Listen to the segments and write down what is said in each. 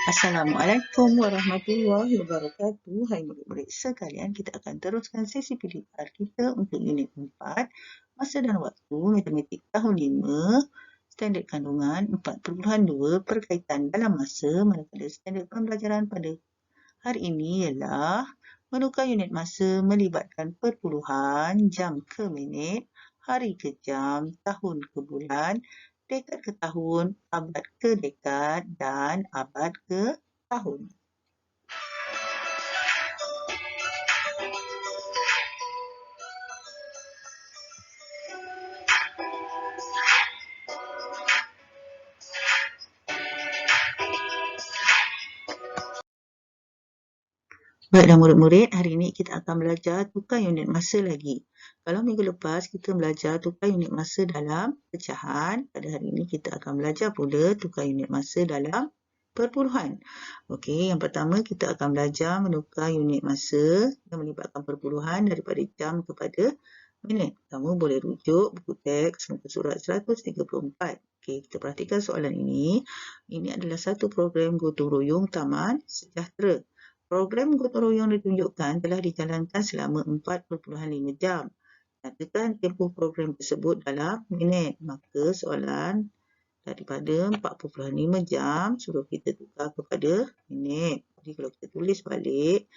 Assalamualaikum warahmatullahi wabarakatuh. Hai murid-murid sekalian, kita akan teruskan sesi PDR kita untuk unit 4, Masa dan Waktu, Matematik tahun 5, Standard Kandungan 4.2, Perkaitan dalam masa, manakala standard pembelajaran pada hari ini ialah menukar unit masa melibatkan perpuluhan, jam ke minit, hari ke jam, tahun ke bulan, dekad ke tahun, abad ke dekad dan abad ke tahun. Baiklah murid-murid, hari ini kita akan belajar tukar unit masa lagi. Kalau minggu lepas kita belajar tukar unit masa dalam pecahan, pada hari ini kita akan belajar pula tukar unit masa dalam perpuluhan. Okey, yang pertama kita akan belajar menukar unit masa yang melibatkan perpuluhan daripada jam kepada minit. Kamu boleh rujuk buku teks muka surat 134. Okey, kita perhatikan soalan ini. Ini adalah satu program gotong royong Taman Sejahtera. Program gotong royong ditunjukkan telah dijalankan selama 4.5 jam. Nyatakan tempoh program tersebut dalam minit. Maka soalan daripada 4.5 jam suruh kita tukar kepada minit. Jadi kalau kita tulis balik,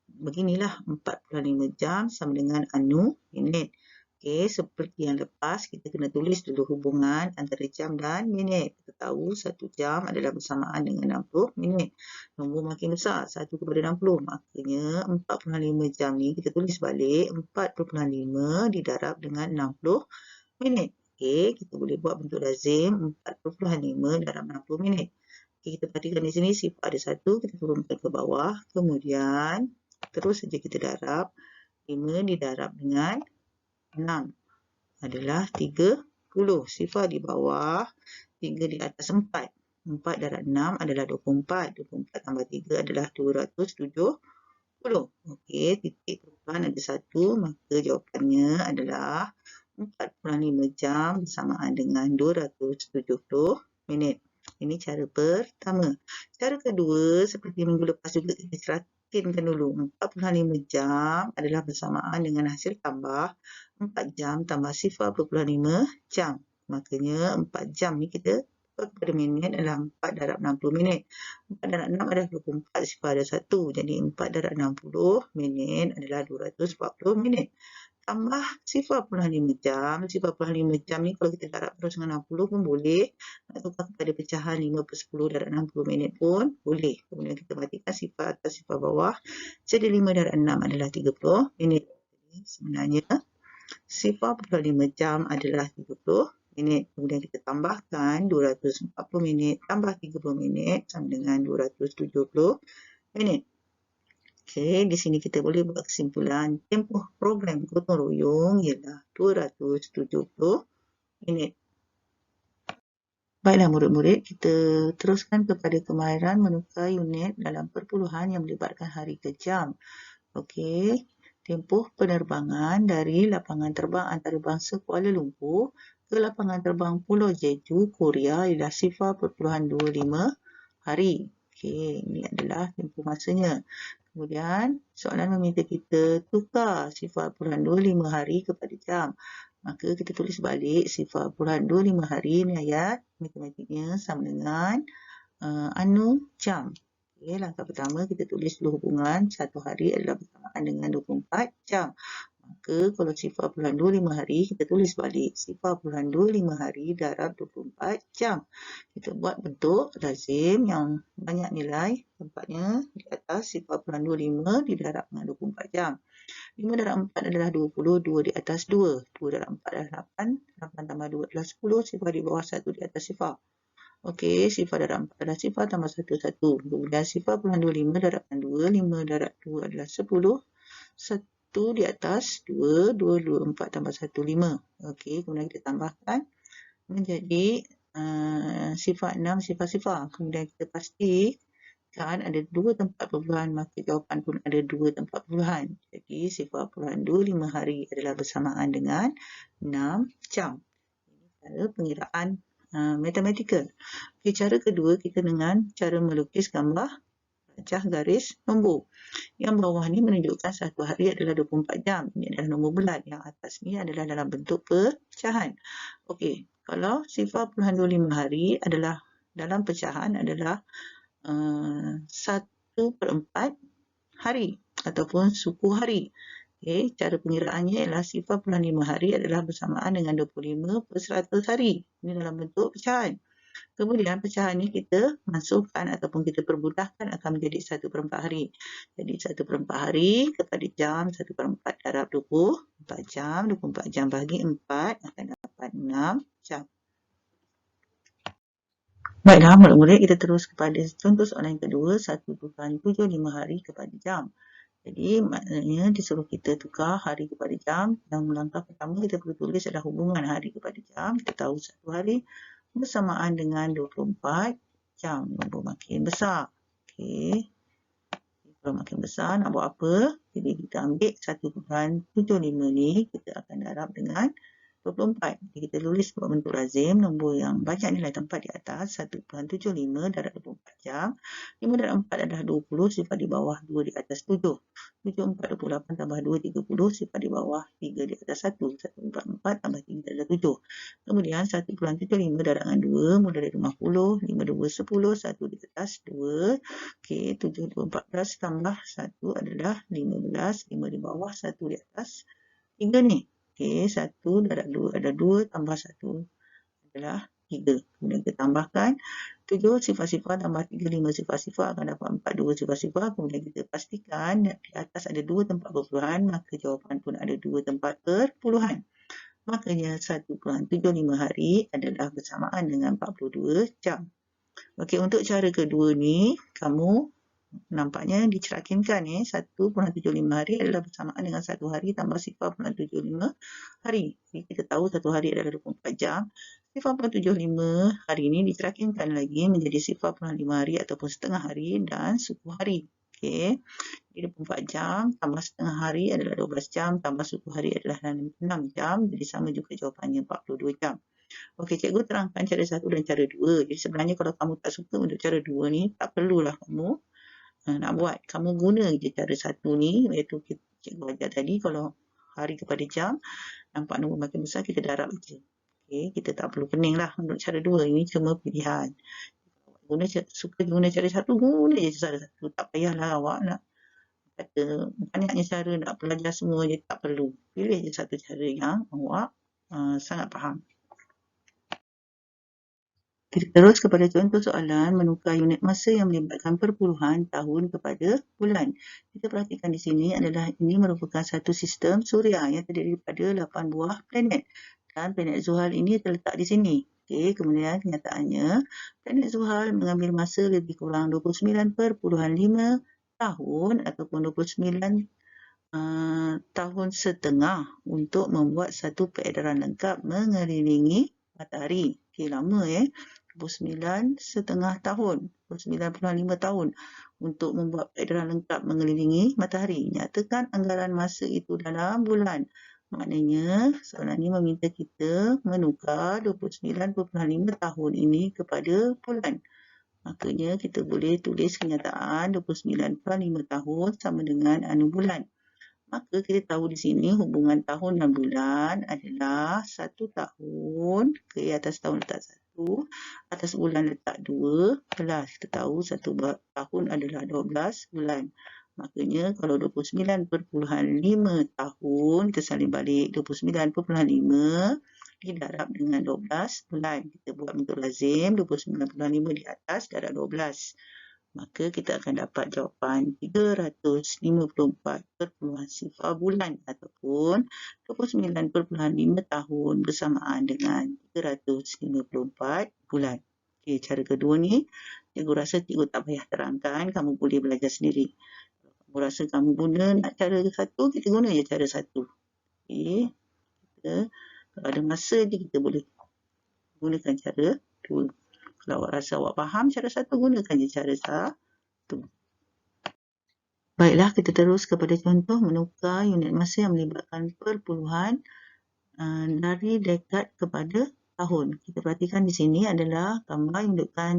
beginilah 4.5 jam sama dengan anu minit. Okey, seperti yang lepas, kita kena tulis dulu hubungan antara jam dan minit. Kita tahu 1 jam adalah bersamaan dengan 60 minit. Nombor makin besar, 1 kepada 60. Makanya 4.5 jam ni kita tulis balik 4.5 didarab dengan 60 minit. Okey, kita boleh buat bentuk lazim 4.5 darab 60 minit. Okey, kita perhatikan di sini sifar ada 1, kita turunkan ke bawah. Kemudian terus saja kita darab. 5 didarab dengan 6 adalah 30. Sifar di bawah, 3 di atas 4. 4 darab 6 adalah 24. 24 tambah 3 adalah 270. Okey, titik perpuluhan ada 1, maka jawapannya adalah 4.5 jam bersamaan dengan 270 minit. Ini cara pertama. Cara kedua, seperti minggu lepas juga kita ceritakan dulu. 4.5 jam adalah bersamaan dengan hasil tambah 4 jam tambah 0.5 jam. Makanya 4 jam ni kita tukar kepada minit adalah 4 darab 60 minit. 4 darab 6 adalah 24, sifar ada 1. Jadi 4 darab 60 minit adalah 240 minit. Tambah 0.5 jam. 0.5 jam ni kalau kita darab terus dengan 60 pun boleh. Nak tukar kepada pecahan 5 per 10 darab 60 minit pun boleh. Kemudian kita perhatikan sifar atas sifar bawah. Jadi 5 darab 6 adalah 30 minit. Jadi sebenarnya 0.5 jam adalah 30 minit. Kemudian kita tambahkan 240 minit tambah 30 minit sama dengan 270 minit. Okey, di sini kita boleh buat kesimpulan tempoh program gotong royong ialah 270 minit. Baiklah murid-murid, kita teruskan kepada kemahiran menukar unit dalam perpuluhan yang melibatkan hari ke jam. Okey, tempoh penerbangan dari lapangan terbang antarabangsa Kuala Lumpur ke lapangan terbang Pulau Jeju, Korea ialah 0.25 hari. Okey, ini adalah tempoh masanya. Kemudian soalan meminta kita tukar 0.25 hari kepada jam. Maka kita tulis balik 0.25 hari ni ayat matematiknya sama dengan anu jam. Okay, langkah pertama kita tulis dulu hubungan 1 hari adalah bersamaan dengan 24 jam. Maka kalau 0.25 hari kita tulis balik 0.25 hari darab 24 jam. Kita buat bentuk lazim yang banyak nilai tempatnya di atas 0.25 didarab dengan 24 jam. 5 darab 4 adalah 20, 2 di atas 2. 2 darab 4 adalah 8, 8 tambah 2 adalah 10, sifar di bawah 1 di atas sifar. Okey, sifar darab 4 adalah sifar tambah 1, 1. Kemudian 0.25 darabkan 2, 5 darab 2 adalah 10. 1 di atas 2, 2, 2, 4 tambah 1, 5. Okey, kemudian kita tambahkan menjadi sifar 6, sifar-sifar. Kemudian kita pastikan ada 2 tempat perpuluhan, maka jawapan pun ada 2 tempat perpuluhan. Jadi 0.25 hari adalah bersamaan dengan 6 jam. Ini cara pengiraan matematikal. Okay, cara kedua kita dengan cara melukis gambar pecah garis nombor. Yang bawah ni menunjukkan satu hari adalah 24 jam. Ini adalah nombor bulat. Yang atas ni adalah dalam bentuk pecahan. Okey, kalau 0.25 hari adalah dalam pecahan adalah 1/4 hari ataupun suku hari. Okey, cara pengiraannya ialah 0.5 hari adalah bersamaan dengan 25/100 hari. Ini dalam bentuk pecahan. Kemudian pecahan ni kita masukkan ataupun kita perbudahkan akan menjadi 1/4 hari. Jadi 1/4 hari kepada jam 1/4 darab 24 jam. 24 jam bagi 4 akan dapat 6 jam. Baiklah murid-murid, kita terus kepada contoh soalan yang kedua, 1.75 hari kepada jam. Jadi maknanya disuruh kita tukar hari kepada jam. Yang langkah pertama kita perlu tulis adalah hubungan hari kepada jam. Kita tahu satu hari bersamaan dengan 24 jam. Nombor makin besar. Okey. Kalau makin besar nak buat apa? Jadi kita ambil 1.75 ni kita akan darab dengan 24. Jadi kita tulis bentuk lazim nombor yang banyak nilai tempat di atas 1.75 darab 24 jam. 5 darab 4 adalah 20 sifar di bawah 2 di atas 7. 7 4 28 tambah 2 30 sifar di bawah 3 di atas 1. 1 4 4 tambah 3 adalah 7. Kemudian 1.75 darab dengan 2 mula dari 50. 5 2 10 1 di atas 2. Okey, 7 2 14 tambah 1 adalah 15. 5 di bawah 1 di atas 3 ni. Okey, 1 darab 2 ada 2 tambah 1 adalah 3. Kemudian kita tambahkan 7 sifar-sifar tambah 3, 5 sifar-sifar akan dapat 4, 2 sifar-sifar. Kemudian kita pastikan di atas ada 2 tempat perpuluhan, maka jawapan pun ada 2 tempat perpuluhan. Makanya 1.75 hari adalah bersamaan dengan 42 jam. Okey, untuk cara kedua ni, kamu nampaknya diceraikan 1.75 hari adalah bersamaan dengan 1 hari tambah 0.75 hari. Jadi kita tahu 1 hari adalah 24 jam. 0.75 hari ini diceraikan lagi menjadi 0.5 hari ataupun setengah hari dan suku hari. Okey. Jadi 24 jam tambah setengah hari adalah 12 jam tambah suku hari adalah 6 jam. Jadi sama juga jawapannya 42 jam. Okey, cikgu terangkan cara 1 dan cara 2. Jadi sebenarnya kalau kamu tak suka untuk cara 2 ni, tak perlulah kamu nak buat. Kamu guna je cara 1 ni, iaitu cikgu ajar tadi, kalau hari kepada jam, nampak nombor makin besar, kita darab je. Okay, kita tak perlu pening lah untuk cara 2. Ini cuma pilihan. Suka guna cara 1, guna je cara 1. Tak payahlah awak nak kata banyaknya cara nak belajar semua je, tak perlu. Pilih je satu cara yang awak sangat faham. Kita terus kepada contoh soalan menukar unit masa yang melibatkan perpuluhan tahun kepada bulan. Kita perhatikan di sini adalah ini merupakan satu sistem suria yang terdiri daripada 8 buah planet. Dan planet Zuhal ini terletak di sini. Okey, kemudian kenyataannya planet Zuhal mengambil masa lebih kurang 29.5 tahun ataupun 29 tahun setengah untuk membuat satu peredaran lengkap mengelilingi matahari. Okey, lama 29 setengah tahun, 29.5 tahun untuk membuat peredaran lengkap mengelilingi matahari. Nyatakan anggaran masa itu dalam bulan. Maknanya soalan ini meminta kita menukar 29.5 tahun ini kepada bulan. Maknanya kita boleh tulis kenyataan 29.5 tahun sama dengan anu bulan. Maka kita tahu di sini hubungan tahun dan bulan adalah 1 tahun, ke atas tahun letak 1, atas bulan letak 12. Kita tahu 1 tahun adalah 12 bulan. Makanya kalau 29.5 tahun, kita salin balik 29.5 didarab dengan 12 bulan. Kita buat bentuk lazim, 29.5 di atas darab 12. Maka kita akan dapat jawapan 354.0 bulan ataupun 29.5 tahun bersamaan dengan 354 bulan. Okey, cara kedua ni, cikgu rasa cikgu tak payah terangkan, kamu boleh belajar sendiri. Kamu rasa kamu guna nak cara 1, kita guna je cara 1. Okey, kalau ada masa je kita boleh gunakan cara 2. Kalau awak rasa awak faham cara 1, gunakan je cara 1. Baiklah, kita terus kepada contoh menukar unit masa yang melibatkan perpuluhan dari dekad kepada tahun. Kita perhatikan di sini adalah gambar yang menunjukkan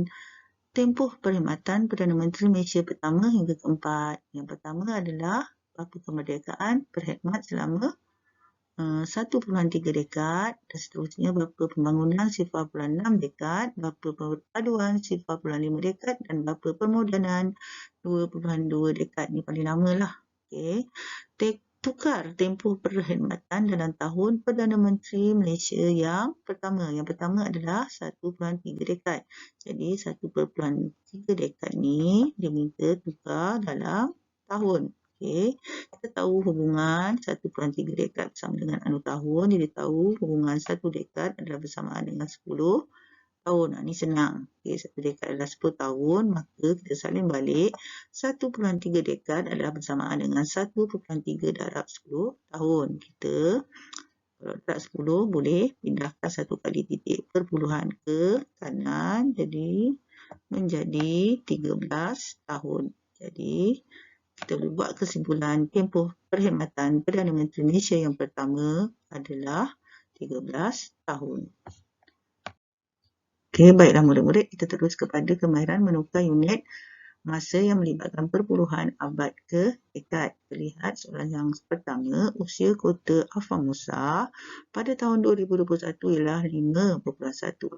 tempoh perkhidmatan Perdana Menteri Malaysia pertama hingga keempat. Yang pertama adalah berapa kemerdekaan berkhidmat selama 1.3 dekad dan seterusnya berapa pembangunan 0.6 dekad, berapa perpaduan 0.5 dekad dan berapa permodanan 2.2 dekad. Ni paling lama lah. Okey. Tukar tempoh perkhidmatan dalam tahun Perdana Menteri Malaysia yang pertama. Yang pertama adalah 1.3 dekad. Jadi 1.3 dekad ni dia minta tukar dalam tahun. Okey. Kita tahu hubungan 1.3 dekad bersama dengan anu tahun. Jadi tahu hubungan 1 dekad adalah bersamaan dengan 10 tahun. Ini senang. Okay, 1 dekad adalah 10 tahun. Maka kita salin balik. 1.3 dekad adalah bersamaan dengan 1.3 darab 10 tahun. Kita kalau darab 10 boleh pindahkan satu kali titik perpuluhan ke kanan. Jadi menjadi 13 tahun. Jadi kita boleh buat kesimpulan tempoh perkhidmatan Perdana Menteri Malaysia yang pertama adalah 13 tahun. Okey, baiklah murid-murid, kita terus kepada kemahiran menukar unit masa yang melibatkan perpuluhan abad ke dekad. Kita lihat soalan yang pertama, usia kota Afam Musa pada tahun 2021 ialah 5.1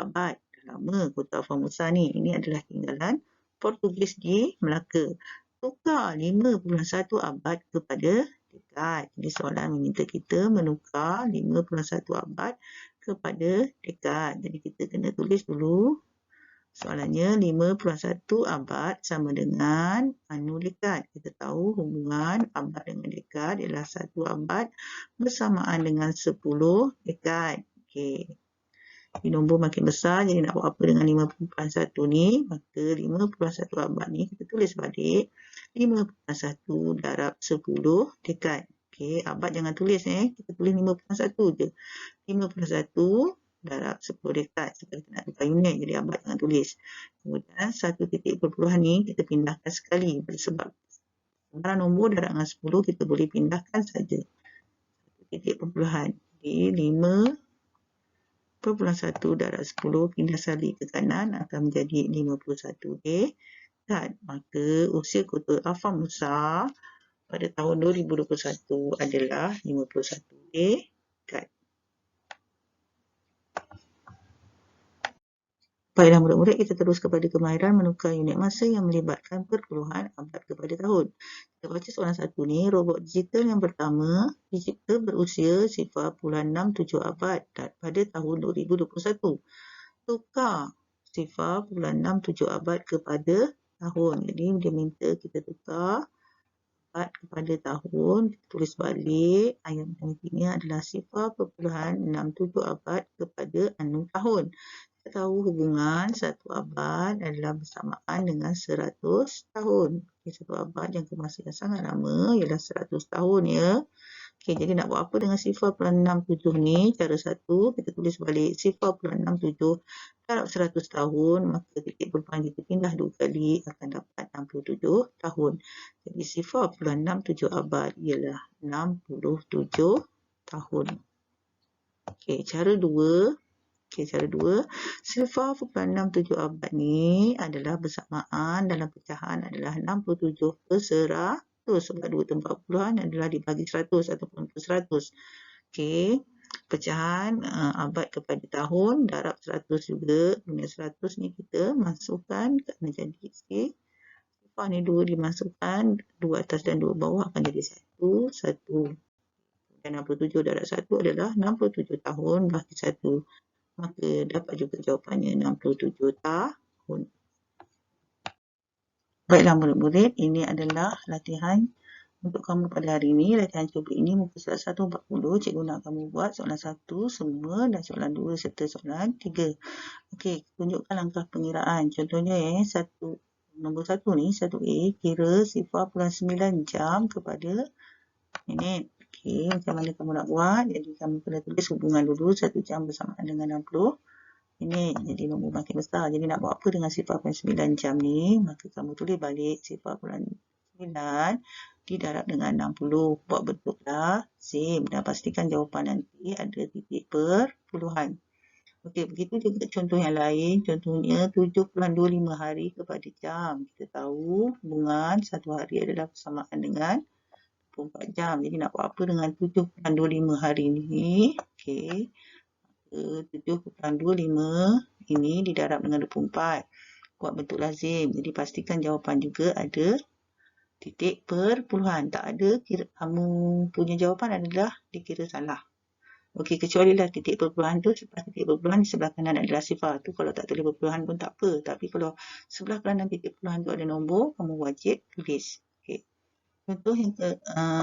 abad. Dah lama kota Afam Musa ni. Ini adalah tinggalan Portugis di Melaka. Tukar 5.1 abad kepada dekad. Jadi soalan meminta kita menukar 5.1 abad kepada dekad. Jadi kita kena tulis dulu soalannya 5.1 abad sama dengan anu dekad. Kita tahu hubungan abad dengan dekad ialah 1 abad bersamaan dengan 10 dekad. Okey. Ini nombor makin besar, jadi nak buat apa dengan 5.1 ni? Maka 5.1 abad ni kita tulis balik 5.1 darab 10 dekad. Okey, abad jangan tulis kita tulis 5.1 je. 5.1 darab 10 dekad. Sebab kita nak tukar unit, jadi abad jangan tulis. Kemudian satu titik perpuluhan ni kita pindahkan sekali. Sebab sebarang nombor darab dengan 10 kita boleh pindahkan saja. Satu titik perpuluhan. Jadi 5.1 darab 10 pindah sekali ke kanan akan menjadi 51 dekad. Maka usia kota Afam Musa pada tahun 2021 adalah 51 dekad. Baiklah murid-murid, kita terus kepada kemahiran menukar unit masa yang melibatkan perpuluhan abad kepada tahun. Kita baca soalan satu ni, robot digital yang pertama dicipta berusia 0.67 abad pada tahun 2021. Tukar 0.67 abad kepada tahun. Jadi dia minta kita tukar abad kepada tahun. Kita tulis balik. Ayat ini adalah 0.67 abad kepada anu tahun. Kita tahu hubungan 1 abad adalah bersamaan dengan 100 tahun. Okay, 1 abad yang masa yang sangat lama ialah 100 tahun ya. Okay, jadi nak buat apa dengan 0.67 ni? Cara satu, kita tulis balik 0.67 darab 100 tahun. Maka titik perpuluhan kita pindah 2 kali akan dapat 67 tahun. Jadi 0.67 abad ialah 67 tahun. Okay, cara dua. Cara 2, 0.67 abad ni adalah bersamaan dalam pecahan adalah 67 per 100 sebab 2 tempat puluhan adalah dibagi 100 ataupun per 100. Okey, pecahan abad kepada tahun darab 100 juga. Guna 100 ni kita masukkan kerana jadi sifar ni 2 dimasukkan, 2 atas dan 2 bawah akan jadi 1, 1. Dan 67 darab 1 adalah 67 tahun bagi 1. Maka dapat juga jawapannya 67 tahun. Baiklah murid-murid, ini adalah latihan untuk kamu pada hari ini. Latihan cuba ini muka surat 140. Cikgu nak kamu buat soalan 1 semua dan soalan 2 serta soalan 3. Okey, tunjukkan langkah pengiraan. Contohnya nombor 1 ni, 1A, kira 0.9 jam kepada minit. Okey, macam mana kamu nak buat? Jadi kamu kena tulis hubungan dulu. 1 jam bersamaan dengan 60 minit. Jadi nombor makin besar. Jadi nak buat apa dengan 0.9 jam ni? Maka kamu tulis balik 0.9 didarab dengan 60. Buat bentuk lazim dan pastikan jawapan nanti ada titik perpuluhan. Okey, begitu juga contoh yang lain. Contohnya 7.25 hari kepada jam. Kita tahu hubungan satu hari adalah bersamaan dengan 24 jam. Jadi nak buat apa dengan 7.25 hari ni? Okey. 7.25 ini didarab dengan 24. Buat bentuk lazim. Jadi pastikan jawapan juga ada titik perpuluhan. Tak ada, kamu punya jawapan adalah dikira salah. Okey, kecuali lah titik perpuluhan tu, sebelah titik perpuluhan di sebelah kanan adalah sifar. Tu kalau tak tulis perpuluhan pun tak apa. Tapi kalau sebelah kanan titik perpuluhan tu ada nombor, kamu wajib tulis. Okey. Contoh yang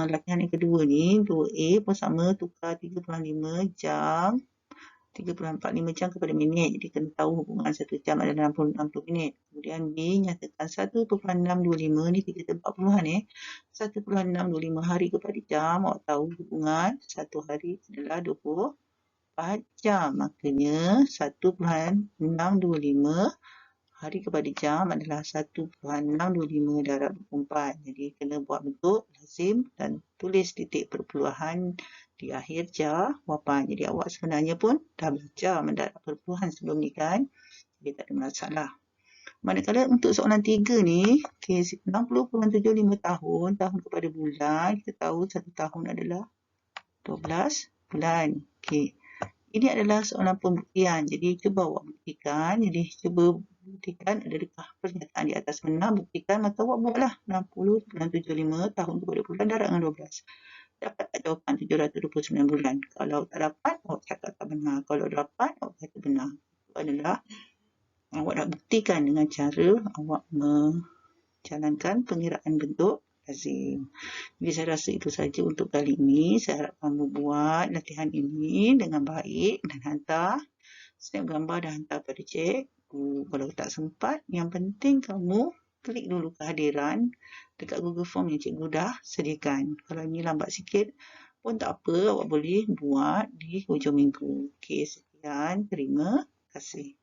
latihan yang kedua ni, 2A pun sama, tukar 3.5 jam 3.45 jam kepada minit. Jadi kena tahu hubungan 1 jam adalah 60 minit. Kemudian B nyatakan 1.625 ni kita tempat puluhan 1.625 hari kepada jam. Awak tahu hubungan 1 hari adalah 24 jam. Maknanya 1.625 hari kepada jam adalah 1.625 darab 24. Jadi kena buat bentuk lazim dan tulis titik perpuluhan di akhir jawapan. Jadi awak sebenarnya pun dah belajar mendarab perpuluhan sebelum ni kan. Jadi tak ada masalah. Manakala untuk soalan 3 ni, okay, 60.75 tahun, tahun kepada bulan, kita tahu 1 tahun adalah 12 bulan. Okay. Ini adalah soalan pembuktian. Jadi cuba awak buktikan. Jadi cuba buktikan adakah pernyataan di atas benar. Buktikan, maka awak buatlah 60.75 tahun kepada bulan darab dengan 12. Dapat tak jawapan 729 bulan? Kalau tak dapat, awak cakap tak benar. Kalau dapat, awak kata benar. Itu adalah awak nak buktikan dengan cara awak menjalankan pengiraan bentuk lazim. Jadi saya rasa itu saja untuk kali ini. Saya harap kamu buat latihan ini dengan baik dan hantar snap gambar dan hantar pada cikgu. Kalau tak sempat, yang penting kamu klik dulu kehadiran dekat Google Form yang cikgu dah sediakan. Kalau ini lambat sikit pun tak apa, awak boleh buat di hujung minggu. Okey, sekian. Terima kasih.